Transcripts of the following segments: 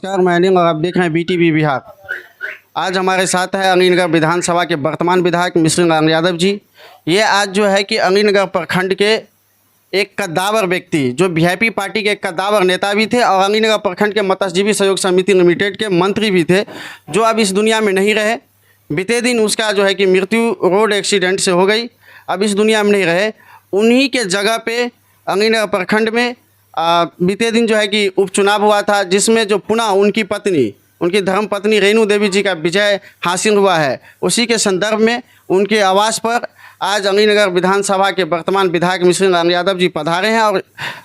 नमस्कार, मैं अनिल और आप देख रहे हैं BTV बिहार। आज हमारे साथ है अलीनगर विधानसभा के वर्तमान विधायक मिश्र लाल यादव जी। ये आज जो है कि अलीनगर प्रखंड के एक कद्दावर व्यक्ति जो वीआईपी पार्टी के एक कद्दावर नेता भी थे और अलीनगर प्रखंड के मत्स्यजीवी सहयोग समिति लिमिटेड के मंत्री भी थे, जो अब इस दुनिया में नहीं रहे। बीते दिन उसका जो है कि मृत्यु रोड एक्सीडेंट से हो गई, अब इस दुनिया में नहीं रहे। उन्हीं के जगह पे अलीनगर प्रखंड में बीते दिन जो है कि उपचुनाव हुआ था, जिसमें जो पुनः उनकी धर्मपत्नी रेणु देवी जी का विजय हासिल हुआ है। उसी के संदर्भ में उनके आवास पर आज अलीनगर विधानसभा के वर्तमान विधायक मिश्र लाल यादव जी पधारे हैं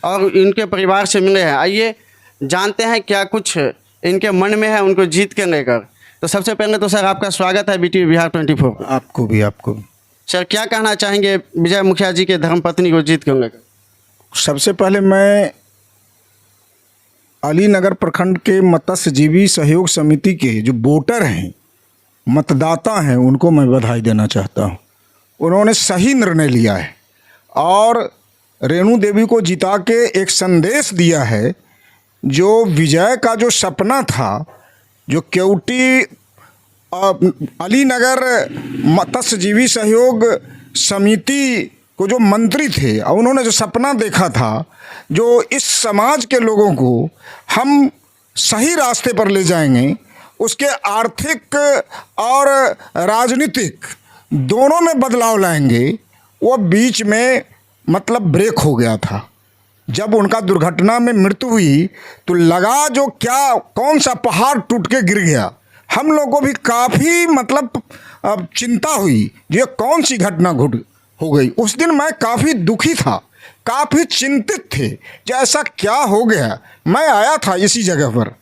और इनके परिवार से मिले हैं। आइए जानते हैं क्या कुछ इनके मन में है उनको जीत के लेकर। तो सबसे पहले तो सर आपका स्वागत है BTV बिहार 24। आपको भी सर क्या कहना चाहेंगे विजय मुखिया जी के धर्मपत्नी को जीत के लेकर? सबसे पहले मैं अलीनगर प्रखंड के मत्स्यजीवी सहयोग समिति के जो वोटर हैं, मतदाता हैं, उनको मैं बधाई देना चाहता हूं। उन्होंने सही निर्णय लिया है और रेणु देवी को जिता के एक संदेश दिया है। जो विजय का जो सपना था, जो केवटी अलीनगर मत्स्यजीवी सहयोग समिति को जो मंत्री थे और उन्होंने जो सपना देखा था, जो इस समाज के लोगों को हम सही रास्ते पर ले जाएंगे, उसके आर्थिक और राजनीतिक दोनों में बदलाव लाएंगे, वो बीच में मतलब ब्रेक हो गया था। जब उनका दुर्घटना में मृत्यु हुई तो लगा जो क्या कौन सा पहाड़ टूट के गिर गया। हम लोगों को भी काफ़ी मतलब चिंता हुई, ये कौन सी घटना हो गई। उस दिन मैं काफ़ी दुखी था, काफ़ी चिंतित थे कि ऐसा क्या हो गया। मैं आया था इसी जगह पर।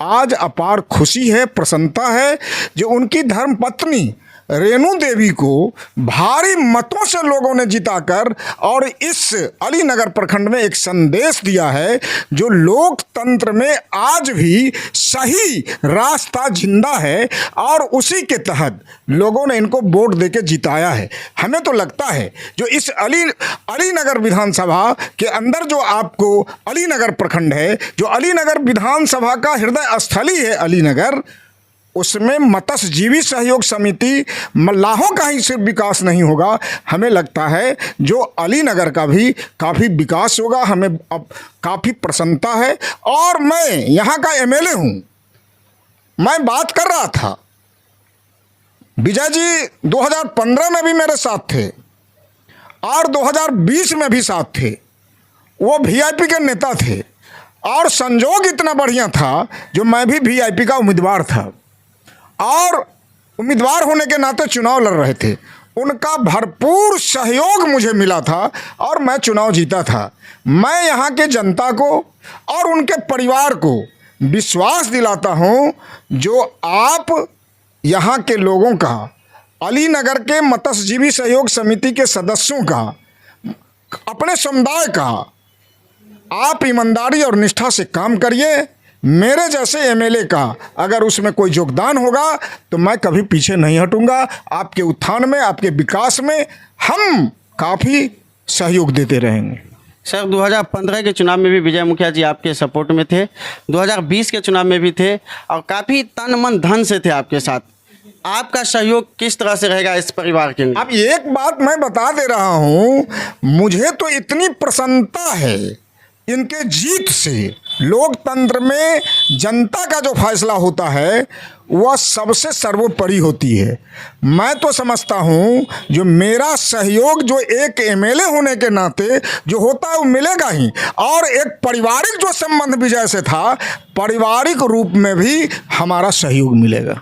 आज अपार खुशी है, प्रसन्नता है जो उनकी धर्मपत्नी रेणु देवी को भारी मतों से लोगों ने जिताकर और इस अलीनगर प्रखंड में एक संदेश दिया है जो लोकतंत्र में आज भी सही रास्ता जिंदा है और उसी के तहत लोगों ने इनको वोट देके जिताया है। हमें तो लगता है जो इस अलीनगर विधानसभा के अंदर जो आपको अलीनगर प्रखंड है, जो अलीनगर विधानसभा का हृदय स्थली है अलीनगर, उसमें मत्स्यजीवी सहयोग समिति मल्लाहों का ही सिर्फ विकास नहीं होगा, हमें लगता है जो अलीनगर का भी काफ़ी विकास होगा। हमें अब काफ़ी प्रसन्नता है और मैं यहाँ का MLA हूँ। मैं बात कर रहा था, विजय जी 2015 में भी मेरे साथ थे और 2020 में भी साथ थे। वो VIP के नेता थे और संजोग इतना बढ़िया था जो मैं भी VIP का उम्मीदवार था और उम्मीदवार होने के नाते चुनाव लड़ रहे थे। उनका भरपूर सहयोग मुझे मिला था और मैं चुनाव जीता था। मैं यहाँ के जनता को और उनके परिवार को विश्वास दिलाता हूँ, जो आप यहाँ के लोगों का, अलीनगर के मत्स्यजीवी सहयोग समिति के सदस्यों का, अपने समुदाय का आप ईमानदारी और निष्ठा से काम करिए। मेरे जैसे MLA का अगर उसमें कोई योगदान होगा तो मैं कभी पीछे नहीं हटूंगा। आपके उत्थान में, आपके विकास में हम काफ़ी सहयोग देते रहेंगे। सर 2015 के चुनाव में भी विजय मुखिया जी आपके सपोर्ट में थे, 2020 के चुनाव में भी थे और काफ़ी तन मन धन से थे आपके साथ। आपका सहयोग किस तरह से रहेगा इस परिवार के लिए? अब एक बात मैं बता दे रहा हूँ, मुझे तो इतनी प्रसन्नता है इनके जीत से। लोकतंत्र में जनता का जो फैसला होता है वह सबसे सर्वोपरि होती है। मैं तो समझता हूँ जो मेरा सहयोग जो एक MLA होने के नाते जो होता है वो मिलेगा ही, और एक पारिवारिक जो संबंध विजय से था, पारिवारिक रूप में भी हमारा सहयोग मिलेगा।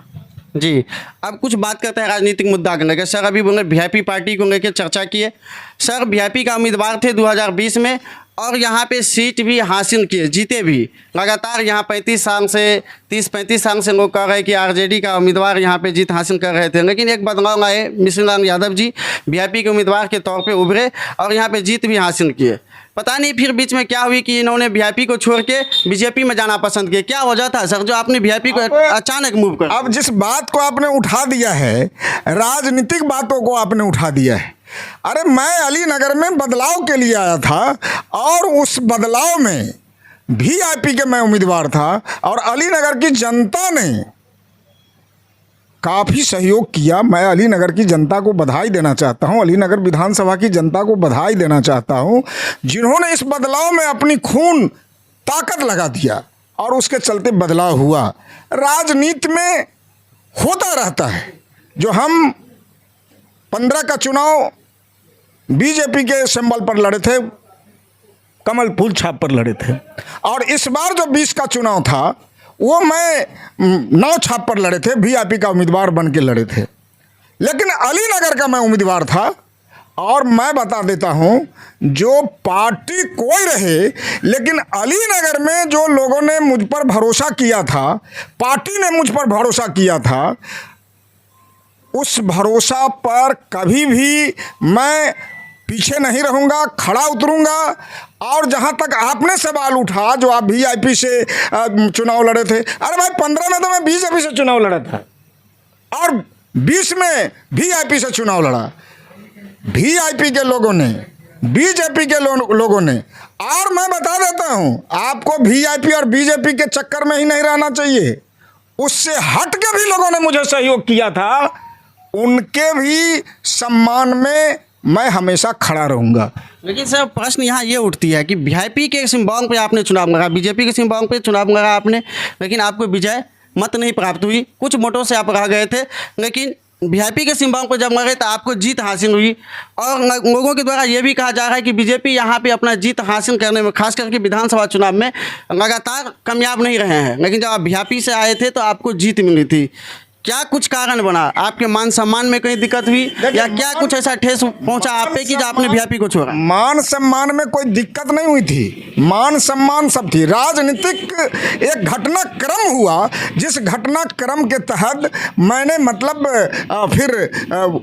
जी, अब कुछ बात करते हैं राजनीतिक मुद्दा को लेकर। सर अभी बोले वीआईपी पार्टी को लेकर चर्चा किए। सर वीआईपी का उम्मीदवार थे 2020 में और यहाँ पे सीट भी हासिल किए, जीते भी लगातार। यहाँ 35 साल से 30-35 साल से लोग कह रहे हैं कि RJD का उम्मीदवार यहाँ पे जीत हासिल कर रहे थे, लेकिन एक बदलाव आए, मिश्र लाल यादव जी वीआईपी के उम्मीदवार के तौर पे उभरे और यहाँ पे जीत भी हासिल किए। पता नहीं फिर बीच में क्या हुई कि इन्होंने वीआईपी को छोड़ के बीजेपी में जाना पसंद किया। क्या वजह था सर जो आपने वीआईपी को अचानक मूव कर? अब जिस बात को आपने उठा दिया है, राजनीतिक बातों को आपने उठा दिया है। अरे मैं अलीनगर में बदलाव के लिए आया था और उस बदलाव में वीआईपी के मैं उम्मीदवार था और अलीनगर की जनता ने काफ़ी सहयोग किया। मैं अलीनगर की जनता को बधाई देना चाहता हूं, अलीनगर विधानसभा की जनता को बधाई देना चाहता हूं, जिन्होंने इस बदलाव में अपनी खून ताकत लगा दिया और उसके चलते बदलाव हुआ। राजनीति में होता रहता है। जो हम 15 का चुनाव बीजेपी के सिंबल पर लड़े थे, कमल फूल छाप पर लड़े थे, और इस बार जो 20 का चुनाव था वो मैं 9 छाप पर लड़े थे, वीआईपी का उम्मीदवार बन के लड़े थे। लेकिन अलीनगर का मैं उम्मीदवार था। और मैं बता देता हूं, जो पार्टी कोई रहे, लेकिन अलीनगर में जो लोगों ने मुझ पर भरोसा किया था, पार्टी ने मुझ पर भरोसा किया था, उस भरोसा पर कभी भी मैं पीछे नहीं रहूँगा, खड़ा उतरूँगा। और जहाँ तक आपने सवाल उठा, जो आप वीआईपी से चुनाव लड़े थे, अरे भाई 15 में तो मैं बीजेपी से चुनाव लड़ा था और 20 में वीआईपी से चुनाव लड़ा। वीआईपी के लोगों ने, बीजेपी के लोगों ने, और मैं बता देता हूँ आपको, वीआईपी और बीजेपी के चक्कर में ही नहीं रहना चाहिए। उससे हट के भी लोगों ने मुझे सहयोग किया था, उनके भी सम्मान में मैं हमेशा खड़ा रहूँगा। लेकिन सर प्रश्न यहाँ ये उठती है कि वीआईपी के सिंबल पे आपने चुनाव लड़ा, बीजेपी के सिंबल पे चुनाव लड़ा आपने, लेकिन आपको विजय मत नहीं प्राप्त हुई, कुछ वोटों से आप रह गए थे। लेकिन वीआईपी के सिंबल पर जब लड़े तो आपको जीत हासिल हुई। और लोगों के द्वारा ये भी कहा जा रहा है कि बीजेपी यहाँ पे अपना जीत हासिल करने में, खास करके विधानसभा चुनाव में लगातार कामयाब नहीं रहे हैं। लेकिन जब आप वीआईपी से आए थे तो आपको जीत मिली थी। क्या कुछ कारण बना? आपके मान सम्मान में कहीं दिक्कत हुई या क्या कुछ ऐसा ठेस पहुंचा आप पे कि जो आपने वीआईपी को छोड़ा? मान सम्मान में कोई दिक्कत नहीं हुई थी, मान सम्मान सब थी। राजनीतिक एक घटनाक्रम हुआ, जिस घटनाक्रम के तहत मैंने फिर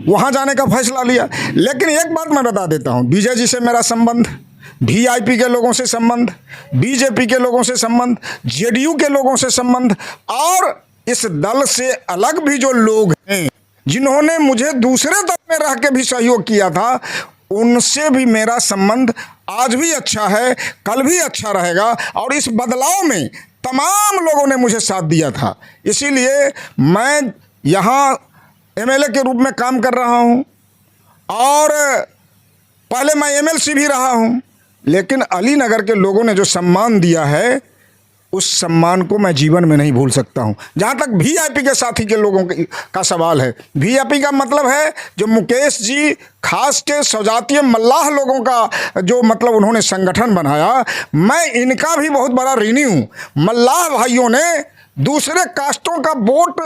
वहां जाने का फैसला लिया। लेकिन एक बात मैं बता देता हूं, विजय जी से मेरा संबंध, वीआईपी के लोगों से संबंध, बीजेपी के लोगों से संबंध, जेडीयू के लोगों से संबंध, और इस दल से अलग भी जो लोग हैं जिन्होंने मुझे दूसरे दल में रह के भी सहयोग किया था, उनसे भी मेरा संबंध आज भी अच्छा है, कल भी अच्छा रहेगा। और इस बदलाव में तमाम लोगों ने मुझे साथ दिया था। इसीलिए मैं यहाँ एमएलए के रूप में काम कर रहा हूँ और पहले मैं एमएलसी भी रहा हूँ। लेकिन अलीनगर के लोगों ने जो सम्मान दिया है, उस सम्मान को मैं जीवन में नहीं भूल सकता हूं। जहां तक वीआईपी के साथी के लोगों का सवाल है, वीआईपी का मतलब है जो मुकेश जी, खास के सौजातीय मल्लाह लोगों का जो उन्होंने संगठन बनाया, मैं इनका भी बहुत बड़ा ऋणी हूं। मल्लाह भाइयों ने दूसरे कास्टों का वोट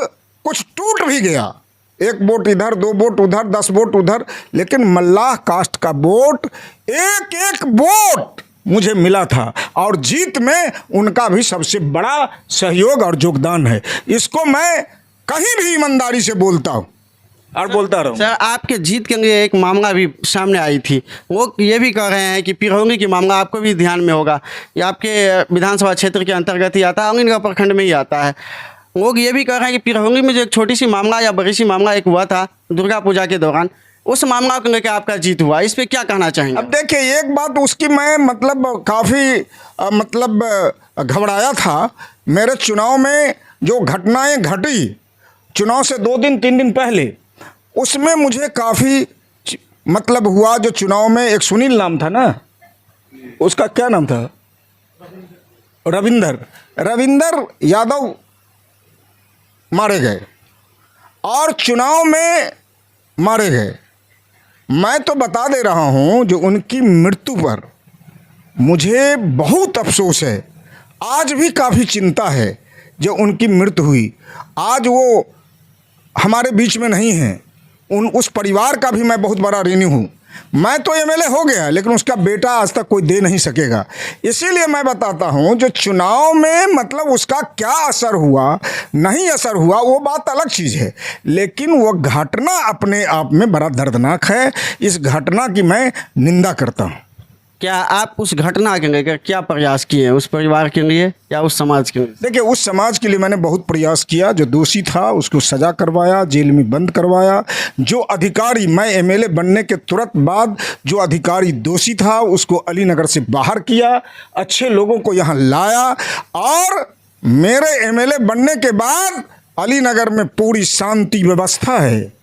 कुछ टूट भी गया, 1 वोट इधर, 2 वोट उधर, 10 वोट उधर, लेकिन मल्लाह कास्ट का वोट, एक वोट मुझे मिला था। और जीत में उनका भी सबसे बड़ा सहयोग और योगदान है। इसको मैं कहीं भी ईमानदारी से बोलता हूँ और बोलता रहूँ। सर आपके जीत के लिए एक मामला भी सामने आई थी, वो ये भी कह रहे हैं कि पिरौनी की मामला आपको भी ध्यान में होगा, ये आपके विधानसभा क्षेत्र के अंतर्गत ही आता है, अमीनगढ़ प्रखंड में ही आता है। लोग ये भी कह रहे हैं कि पिरौनी में जो एक छोटी सी मामला या बड़ी सी मामला एक हुआ था दुर्गा पूजा के दौरान, उस मामला को लेकर आपका जीत हुआ, इस पे क्या कहना चाहेंगे? अब देखिए, एक बात उसकी मैं काफ़ी घबराया था। मेरे चुनाव में जो घटनाएं घटी चुनाव से 2 दिन 3 दिन पहले, उसमें मुझे काफ़ी हुआ। जो चुनाव में एक सुनील नाम था ना, उसका क्या नाम था, रविंदर यादव मारे गए और चुनाव में मारे गए। मैं तो बता दे रहा हूं, जो उनकी मृत्यु पर मुझे बहुत अफसोस है, आज भी काफ़ी चिंता है। जो उनकी मृत्यु हुई, आज वो हमारे बीच में नहीं हैं। उस परिवार का भी मैं बहुत बड़ा ऋणी हूँ। मैं तो एमएलए हो गया, लेकिन उसका बेटा आज तक कोई दे नहीं सकेगा। इसीलिए मैं बताता हूँ, जो चुनाव में उसका क्या असर हुआ, नहीं असर हुआ, वो बात अलग चीज़ है, लेकिन वो घटना अपने आप में बड़ा दर्दनाक है। इस घटना की मैं निंदा करता हूँ। क्या आप उस घटना के लेकर क्या प्रयास किए हैं, उस परिवार के लिए या उस समाज के लिए? देखिए, उस समाज के लिए मैंने बहुत प्रयास किया। जो दोषी था उसको सज़ा करवाया, जेल में बंद करवाया। जो अधिकारी, मैं एमएलए बनने के तुरंत बाद जो अधिकारी दोषी था उसको अलीनगर से बाहर किया, अच्छे लोगों को यहाँ लाया। और मेरे एमएलए बनने के बाद अलीनगर में पूरी शांति व्यवस्था है।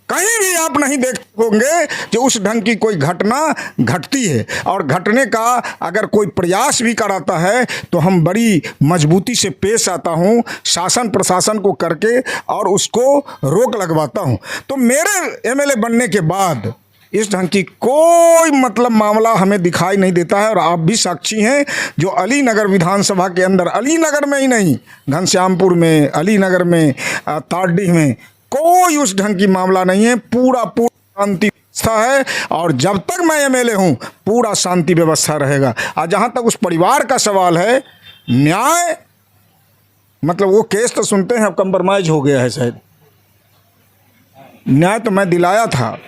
कहीं भी आप नहीं देख होंगे कि उस ढंग की कोई घटना घटती है। और घटने का अगर कोई प्रयास भी कराता है तो हम बड़ी मजबूती से पेश आता हूँ, शासन प्रशासन को करके, और उसको रोक लगवाता हूँ। तो मेरे एमएलए बनने के बाद इस ढंग की कोई मतलब मामला हमें दिखाई नहीं देता है। और आप भी साक्षी हैं, जो अलीनगर विधानसभा के अंदर, अलीनगर में ही नहीं, घनश्यामपुर में, अलीनगर में, तारडीह में कोई उस ढंग की मामला नहीं है। पूरा शांति व्यवस्था है। और जब तक मैं एमएलए हूँ पूरा शांति व्यवस्था रहेगा। और जहाँ तक उस परिवार का सवाल है, न्याय मतलब वो केस तो सुनते हैं अब कंप्रोमाइज हो गया है शायद। न्याय तो मैं दिलाया था,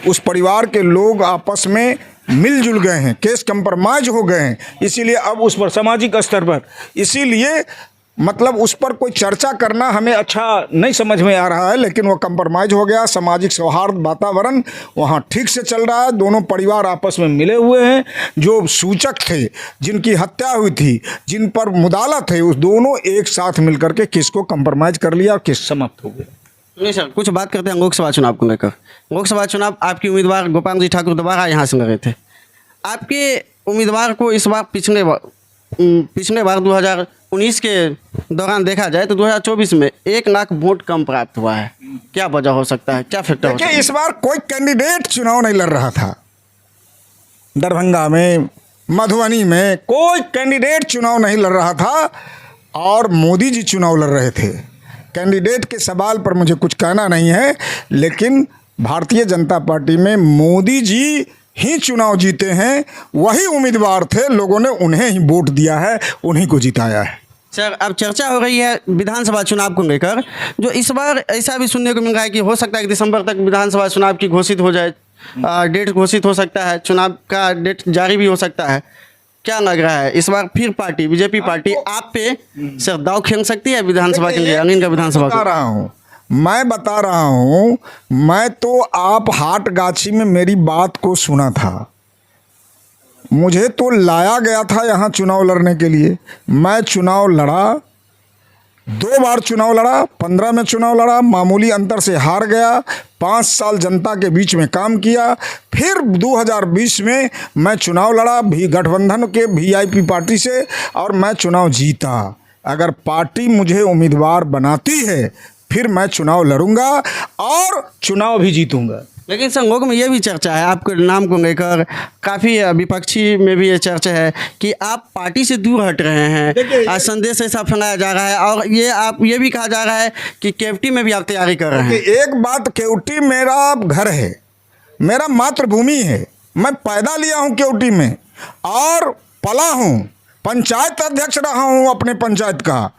उस परिवार के लोग आपस में मिलजुल गए हैं, केस कंप्रोमाइज हो गए हैं। इसीलिए अब उस पर सामाजिक स्तर पर, इसीलिए मतलब उस पर कोई चर्चा करना हमें अच्छा नहीं समझ में आ रहा है। लेकिन वो कंप्रोमाइज हो गया, सामाजिक सौहार्द वातावरण वहाँ ठीक से चल रहा है। दोनों परिवार आपस में मिले हुए हैं। जो सूचक थे, जिनकी हत्या हुई थी, जिन पर मुदालत है, उस दोनों एक साथ मिलकर के केस को कंप्रोमाइज कर लिया और केस समाप्त हो गया। नहीं सर, कुछ बात करते हैं लोकसभा चुनाव को लेकर। लोकसभा चुनाव आपके उम्मीदवार गोपाल जी ठाकुर दोबारा यहाँ से लड़े थे। आपके उम्मीदवार को इस बार पिछले बार 2019 के दौरान देखा जाए तो 2024 में 1 लाख वोट कम प्राप्त हुआ है। क्या वजह हो सकता है, क्या फैक्टर हो सकता है? इस बार कोई कैंडिडेट चुनाव नहीं लड़ रहा था। दरभंगा में, मधुबनी में कोई कैंडिडेट चुनाव नहीं लड़ रहा था और मोदी जी चुनाव लड़ रहे थे। कैंडिडेट के सवाल पर मुझे कुछ कहना नहीं है, लेकिन भारतीय जनता पार्टी में मोदी जी ही चुनाव जीते हैं। वही उम्मीदवार थे, लोगों ने उन्हें ही वोट दिया है, उन्हीं को जिताया है। सर, अब चर्चा हो रही है विधानसभा चुनाव को लेकर, जो इस बार ऐसा भी सुनने को मिल रहा है कि हो सकता है कि दिसंबर तक विधानसभा चुनाव की घोषित हो जाए, डेट घोषित हो सकता है, चुनाव का डेट जारी भी हो सकता है। क्या लग रहा है इस बार फिर पार्टी, बीजेपी पार्टी आप पे सर दाव खेल सकती है विधानसभा के लिए, अनिल का विधानसभा बता रहा हूँ, मैं बता रहा हूँ। मैं तो आप हाटगाछी में मेरी बात को सुना था, मुझे तो लाया गया था यहाँ चुनाव लड़ने के लिए। मैं चुनाव लड़ा, 2 बार चुनाव लड़ा, 15 में चुनाव लड़ा, मामूली अंतर से हार गया। 5 साल जनता के बीच में काम किया। फिर 2020 में मैं चुनाव लड़ा भी गठबंधन के वीआईपी पार्टी से, और मैं चुनाव जीता। अगर पार्टी मुझे उम्मीदवार बनाती है फिर मैं चुनाव लड़ूंगा और चुनाव भी जीतूंगा। लेकिन सर, लोगों में ये भी चर्चा है आपके नाम को लेकर, काफ़ी विपक्षी में भी ये चर्चा है कि आप पार्टी से दूर हट रहे हैं। आज संदेश ऐसा फैलाया जा रहा है, और ये भी कहा जा रहा है कि केवटी में भी आप तैयारी कर रहे हैं। एक बात, केवटी मेरा घर है, मेरा मातृभूमि है। मैं पैदा लिया हूँ केवटी में और पला हूँ। पंचायत अध्यक्ष रहा हूँ अपने पंचायत का,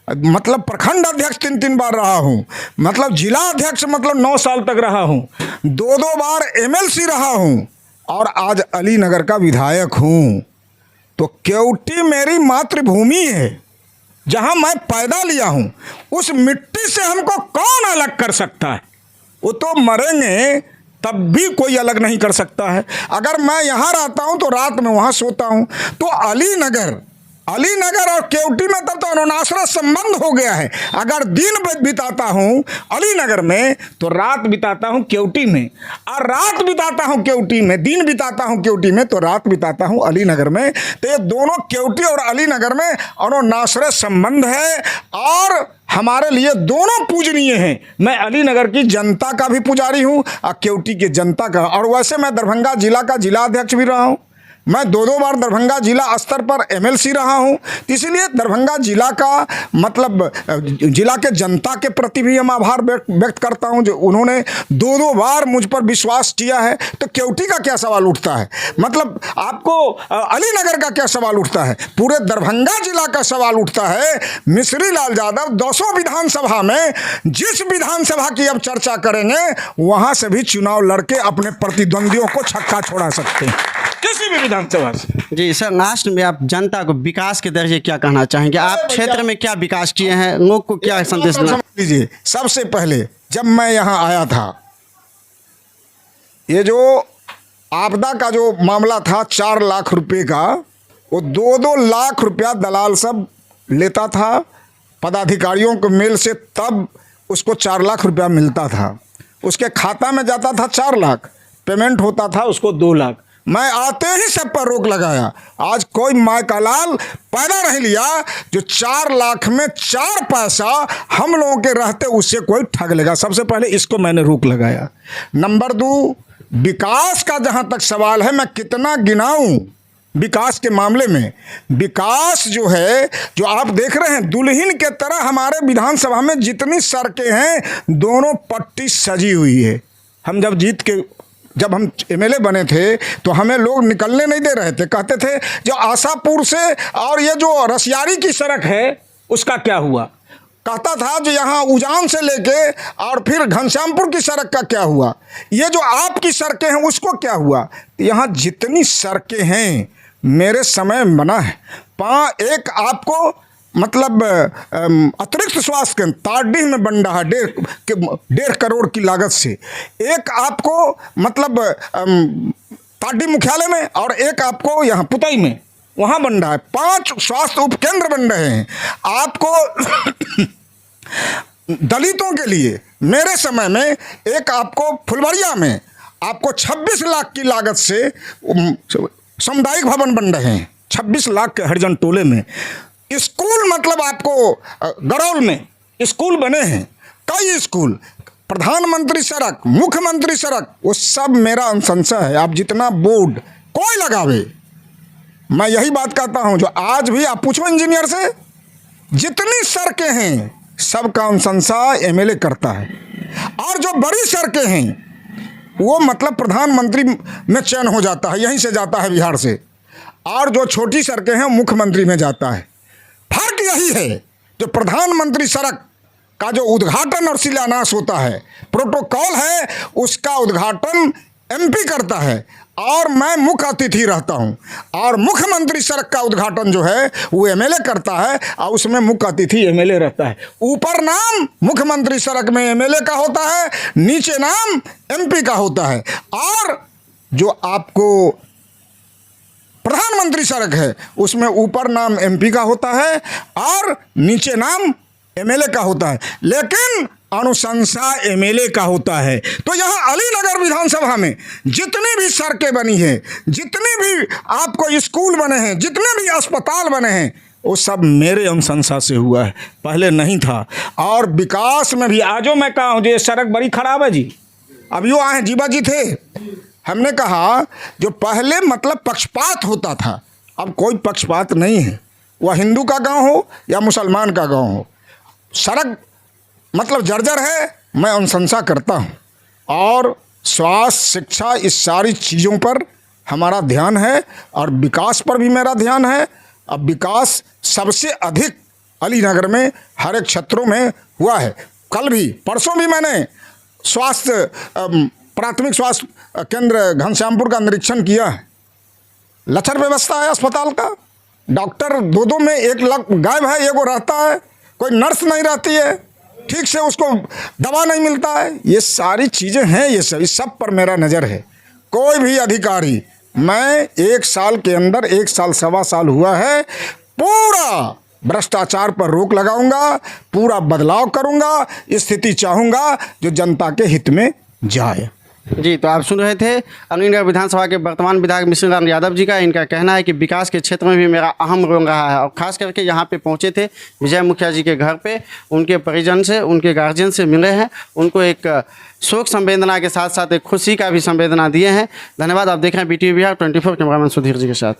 मतलब प्रखंड अध्यक्ष 3 बार रहा हूँ, मतलब जिला अध्यक्ष मतलब 9 साल तक रहा हूँ, 2 बार एमएलसी रहा हूँ, और आज अलीनगर का विधायक हूँ। तो केवटी मेरी मातृभूमि है, जहाँ मैं पैदा लिया हूँ। उस मिट्टी से हमको कौन अलग कर सकता है? वो तो मरेंगे तब भी कोई अलग नहीं कर सकता है। अगर मैं यहाँ रहता हूँ तो रात में वहाँ सोता हूँ। तो अलीनगर और केवटी में तब तो अनुनाश्रय संबंध हो गया है। अगर दिन बिताता हूँ अलीनगर में तो रात बिताता हूँ केवटी में, और रात बिताता हूँ केवटी में, दिन बिताता हूँ केवटी में, तो रात बिताता हूँ अलीनगर में। तो ये दोनों केवटी और अलीनगर में अनुनाश्रय संबंध है, और हमारे लिए दोनों पूजनीय हैं। मैं अलीनगर की जनता का भी पुजारी हूँ और केवटी के जनता का। और वैसे मैं दरभंगा जिला का जिला अध्यक्ष भी रहा हूँ। मैं 2 बार दरभंगा जिला स्तर पर एमएलसी रहा हूँ। इसलिए दरभंगा जिला का मतलब जिला के जनता के प्रति भी हम आभार व्यक्त करता हूँ, जो उन्होंने 2 बार मुझ पर विश्वास किया है। तो केवटी का क्या सवाल उठता है, मतलब आपको अलीनगर का क्या सवाल उठता है? पूरे दरभंगा जिला का सवाल उठता है। मिश्री लाल यादव 200 विधानसभा में, जिस विधानसभा की अब चर्चा करेंगे वहाँ से भी चुनाव लड़के अपने प्रतिद्वंदियों को छक्का छोड़ा सकते हैं। किसी भी विधानसभा से। जी सर, लास्ट में आप जनता को विकास के दर्जे क्या कहना चाहेंगे? आप क्षेत्र में क्या विकास किए हैं, लोग को क्या संदेश देना? समझ लीजिए, सबसे पहले जब मैं यहाँ आया था, ये जो आपदा का जो मामला था 4 लाख रुपए का, वो 2-2 लाख रुपया दलाल सब लेता था पदाधिकारियों को मेल से, तब उसको 4 लाख रुपया मिलता था। उसके खाता में जाता था 4 लाख, पेमेंट होता था उसको 2 लाख। मैं आते ही सब पर रोक लगाया। आज कोई माय का लाल पैदा नहीं लिया जो 4 लाख में 4 पैसा हम लोगों के रहते उससे कोई ठग लेगा। सबसे पहले इसको मैंने रोक लगाया। नंबर 2, विकास का जहाँ तक सवाल है, मैं कितना गिनाऊं विकास के मामले में। विकास जो है, जो आप देख रहे हैं दुल्हन के तरह हमारे विधानसभा में जितनी सड़कें हैं, दोनों पट्टी सजी हुई है। हम जब हम एमएलए बने थे तो हमें लोग निकलने नहीं दे रहे थे, कहते थे जो आशापुर से और ये जो रसियारी की सड़क है उसका क्या हुआ, कहता था जो यहाँ उजान से लेके और फिर घनश्यामपुर की सड़क का क्या हुआ, ये जो आपकी सड़कें हैं उसको क्या हुआ। यहाँ जितनी सड़कें हैं मेरे समय में बना है। एक आपको मतलब अतिरिक्त स्वास्थ्य केंद्र तारडीह में बन रहा है 1.5 करोड़ की लागत से। एक आपको मतलब तारडीह मुख्यालय में, और एक आपको यहाँ पुतई में वहाँ बन रहा है। 5 स्वास्थ्य उपकेंद्र बन रहे हैं आपको दलितों के लिए। मेरे समय में एक आपको फुलवाड़िया में आपको 26 लाख की लागत से सामुदायिक भवन बन रहे हैं, 26 लाख के हरिजन टोले में। स्कूल मतलब आपको गरौल में स्कूल बने हैं, कई स्कूल, प्रधानमंत्री सड़क, मुख्यमंत्री सड़क, वो सब मेरा अनुशंसा है। आप जितना बोर्ड कोई लगावे, मैं यही बात कहता हूं, जो आज भी आप पूछो इंजीनियर से, जितनी सड़कें हैं सबका अनुशंसा एमएलए करता है। और जो बड़ी सड़कें हैं वो मतलब प्रधानमंत्री में चयन हो जाता है, यहीं से जाता है बिहार से, और जो छोटी सड़कें हैं मुख्यमंत्री में जाता है। फर्क यही है, जो प्रधानमंत्री सड़क का जो उद्घाटन और शिलान्यास होता है, प्रोटोकॉल है, उसका उद्घाटन एमपी करता है और मैं मुख्य अतिथि रहता हूं, और मुख्यमंत्री सड़क का उद्घाटन जो है वो एमएलए करता है और उसमें मुख्य अतिथि एमएलए रहता है। ऊपर नाम मुख्यमंत्री सड़क में एमएलए का होता है, नीचे नाम एमपी का होता है। और जो आपको प्रधानमंत्री सड़क है उसमें ऊपर नाम एमपी का होता है और नीचे नाम एमएलए का होता है, लेकिन अनुशंसा एमएलए का होता है। तो यहाँ अलीनगर विधानसभा में जितनी भी सड़कें बनी हैं, जितने भी आपको स्कूल बने हैं, जितने भी अस्पताल बने हैं, वो सब मेरे अनुशंसा से हुआ है, पहले नहीं था। और विकास में भी आजो मैं कहा हूँ ये सड़क बड़ी खराब है जी। अभी वो आए जीवा जी थे, हमने कहा जो पहले मतलब पक्षपात होता था, अब कोई पक्षपात नहीं है। वह हिंदू का गांव हो या मुसलमान का गांव हो, सड़क मतलब जर्जर है, मैं अनुशंसा करता हूं। और स्वास्थ्य, शिक्षा, इस सारी चीज़ों पर हमारा ध्यान है और विकास पर भी मेरा ध्यान है। अब विकास सबसे अधिक अलीनगर में हर एक क्षेत्रों में हुआ है। कल भी परसों भी मैंने स्वास्थ्य प्राथमिक स्वास्थ्य केंद्र घनश्यामपुर का निरीक्षण किया है। लचर व्यवस्था है अस्पताल का, डॉक्टर 2-2 में 1 लाख गायब है, एगो रहता है, कोई नर्स नहीं रहती है, ठीक से उसको दवा नहीं मिलता है। ये सारी चीज़ें हैं, ये सब पर मेरा नज़र है। कोई भी अधिकारी, मैं 1 साल के अंदर 1 साल 1.25 साल हुआ है, पूरा भ्रष्टाचार पर रोक लगाऊंगा, पूरा बदलाव करूंगा, स्थिति चाहूँगा जो जनता के हित में जाए। जी, तो आप सुन रहे थे अलीनगर विधानसभा के वर्तमान विधायक मिश्री लाल यादव जी का। इनका कहना है कि विकास के क्षेत्र में भी मेरा अहम रोल रहा है, और ख़ास करके यहाँ पे पहुँचे थे विजय मुखिया जी के घर पे, उनके परिजन से, उनके गार्जियन से मिले हैं, उनको एक शोक संवेदना के साथ साथ एक खुशी का भी संवेदना दिए हैं। धन्यवाद। आप देख रहे हैं BTV बिहार 24, कैमरामैन सुधीर जी के साथ।